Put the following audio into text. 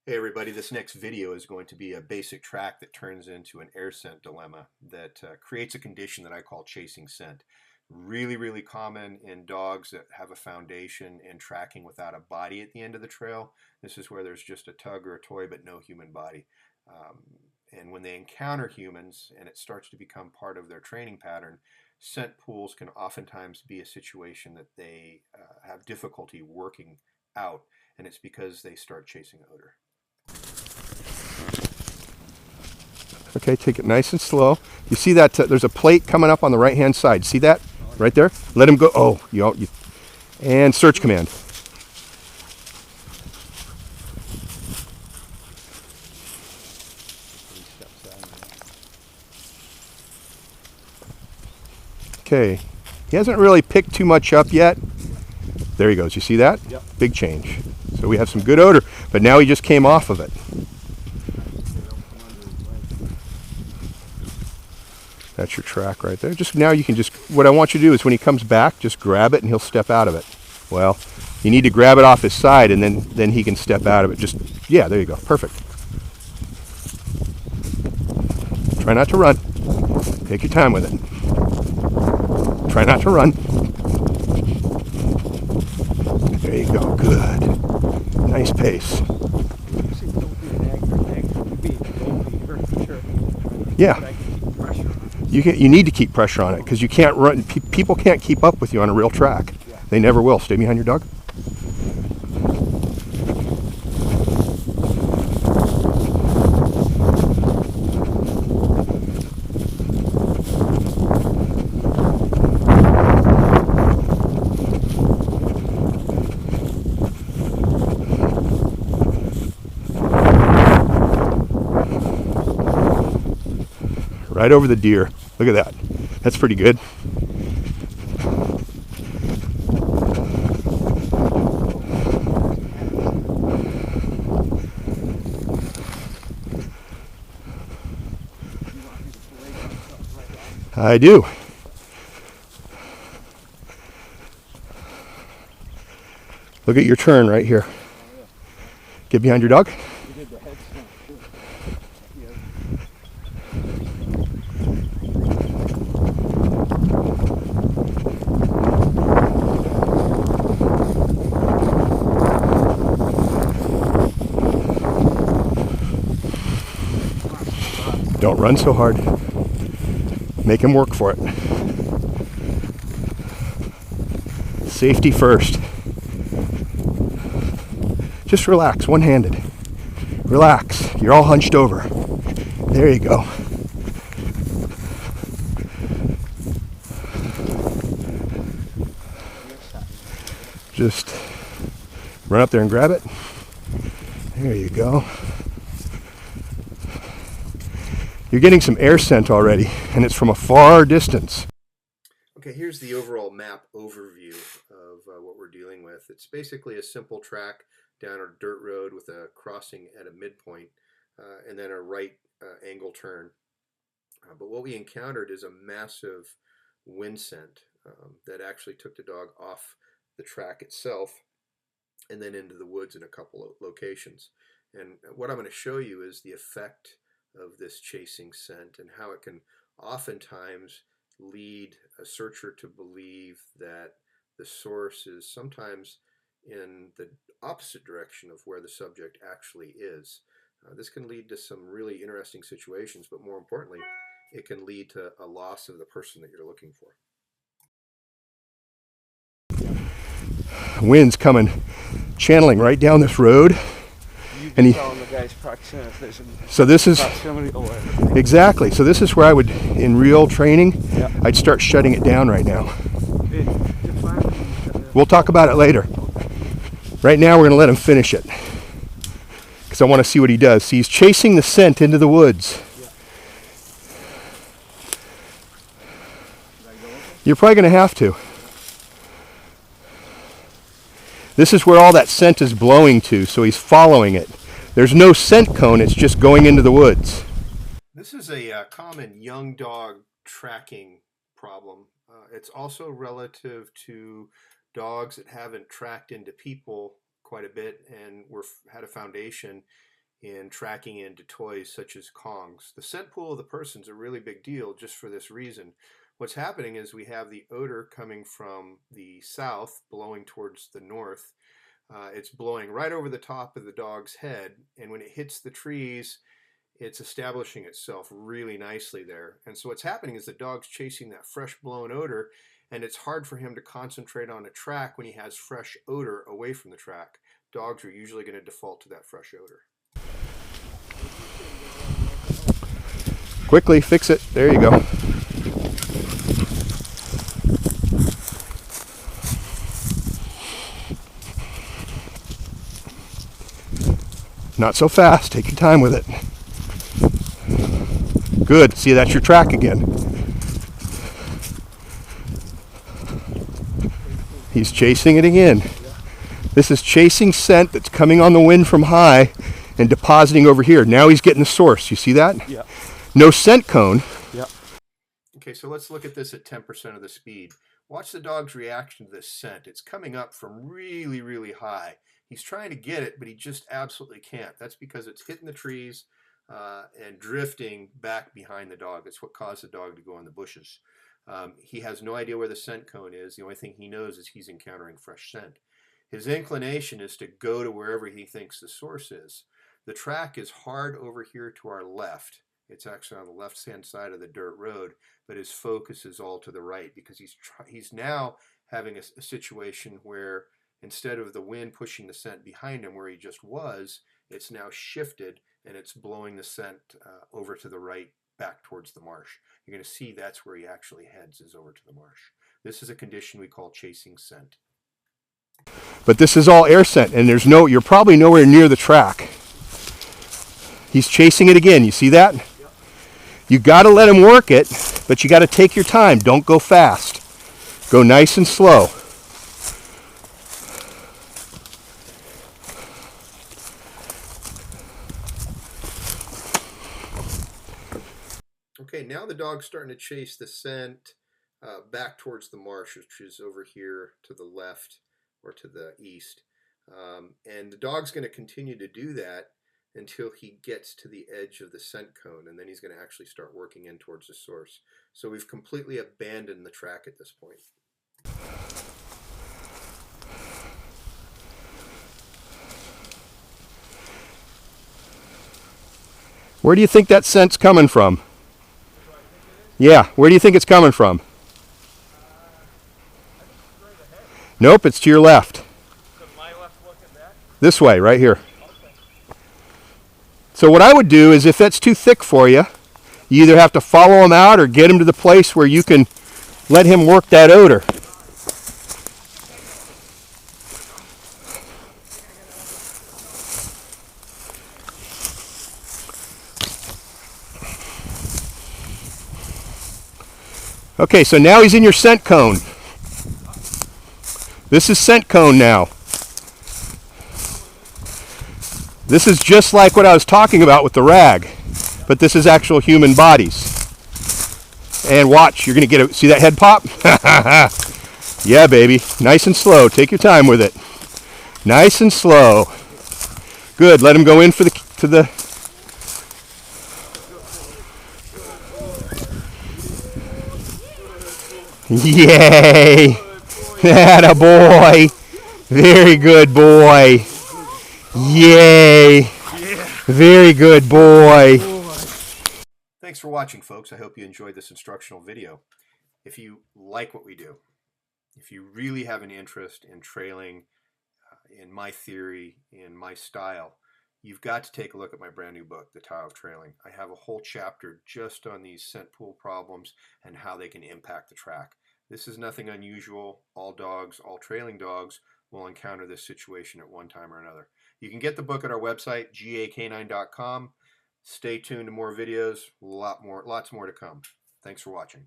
Hey everybody, this next video is going to be a basic track that turns into an air scent dilemma that creates a condition that I call chasing scent. Really common in dogs that have a foundation and tracking without a body at the end of the trail. This is where there's just a tug or a toy but no human body. And when they encounter humans and it starts to become part of their training pattern, scent pools can oftentimes be a situation that they have difficulty working out, and it's because they start chasing odor. Okay, take it nice and slow. You see that there's a plate coming up on the right hand side. See that right there? Let him go. Oh, and search command. Okay, he hasn't really picked too much up yet. There he goes. You see that? Yep. Big change. So we have some good odor, but now he just came off of it. That's your track right there. Just now you can what I want you to do is when he comes back, just grab it and he'll step out of it. Well, you need to grab it off his side and then he can step out of it. Yeah, there you go. Perfect. Try not to run. Take your time with it. Try not to run. There you go. Good. Nice pace. Yeah. You need to keep pressure on it because you can't run. People can't keep up with you on a real track. Yeah. They never will. Stay behind your dog. Right over the deer. Look at that. That's pretty good. I do. Look at your turn right here. Get behind your dog. Don't run so hard. Make him work for it. Safety first. Just relax, one-handed. Relax. You're all hunched over. There you go. Just run up there and grab it. There you go. You're getting some air scent already, and it's from a far distance. Okay, here's the overall map overview of what we're dealing with. It's basically a simple track down a dirt road with a crossing at a midpoint and then a right angle turn. But what we encountered is a massive wind scent that actually took the dog off the track itself and then into the woods in a couple of locations. And what I'm going to show you is the effect of this chasing scent and how it can oftentimes lead a searcher to believe that the source is sometimes in the opposite direction of where the subject actually is. This can lead to some really interesting situations, but more importantly, it can lead to a loss of the person that you're looking for. Wind's coming, channeling right down this road. And so this is exactly. So this is where I would, in real training, I'd start shutting it down right now. We'll talk about it later. Right now, we're going to let him finish it because I want to see what he does. See, he's chasing the scent into the woods. You're probably going to have to. This is where all that scent is blowing to, so he's following it. There's no scent cone, it's just going into the woods. This is a common young dog tracking problem. It's also relative to dogs that haven't tracked into people quite a bit and had a foundation in tracking into toys such as Kongs. The scent pool of the person is a really big deal just for this reason. What's happening is we have the odor coming from the south blowing towards the north. It's blowing right over the top of the dog's head, and when it hits the trees, it's establishing itself really nicely there. And so what's happening is the dog's chasing that fresh blown odor, and it's hard for him to concentrate on a track when he has fresh odor away from the track. Dogs are usually going to default to that fresh odor. Quickly fix it. There you go. Not so fast. Take your time with it. Good. See, that's your track again. He's chasing it again. This is chasing scent that's coming on the wind from high and depositing over here. Now he's getting the source. You see that? Yeah. No scent cone. Yeah. Okay, so let's look at this at 10% of the speed. Watch the dog's reaction to this scent. It's coming up from really, really high. He's trying to get it, but he just absolutely can't. That's because it's hitting the trees and drifting back behind the dog. It's what caused the dog to go in the bushes. He has no idea where the scent cone is. The only thing he knows is he's encountering fresh scent. His inclination is to go to wherever he thinks the source is. The track is hard over here to our left. It's actually on the left-hand side of the dirt road, but his focus is all to the right because he's now having a situation where instead of the wind pushing the scent behind him where he just was, it's now shifted and it's blowing the scent over to the right back towards the marsh. You're going to see that's where he actually heads, is over to the marsh. This is a condition we call chasing scent. But this is all air scent, and you're probably nowhere near the track. He's chasing it again. You see that? You got to let him work it, but you got to take your time. Don't go fast. Go nice and slow. Okay, now the dog's starting to chase the scent back towards the marsh, which is over here to the left or to the east. And the dog's going to continue to do that until he gets to the edge of the scent cone, and then he's going to actually start working in towards the source. So we've completely abandoned the track at this point. Where do you think that scent's coming from? Yeah, where do you think it's coming from? Nope, it's to your left. This way, right here. So what I would do is, if that's too thick for you, you either have to follow him out or get him to the place where you can let him work that odor. Okay, so now he's in your scent cone. This is scent cone now. This is just like what I was talking about with the rag, but this is actual human bodies. And watch, you're going to get it. See that head pop? Yeah, baby. Nice and slow. Take your time with it. Nice and slow. Good. Let him go in to the. Yay! Atta boy. Very good boy. Yay! Very good boy. Thanks for watching, folks. I hope you enjoyed this instructional video. If you like what we do, if you really have an interest in trailing, in my theory, in my style, you've got to take a look at my brand new book, The Tao of Trailing. I have a whole chapter just on these scent pool problems and how they can impact the track. This is nothing unusual. All dogs, all trailing dogs will encounter this situation at one time or another. You can get the book at our website, gacanine.com. Stay tuned to more videos, lots more to come. Thanks for watching.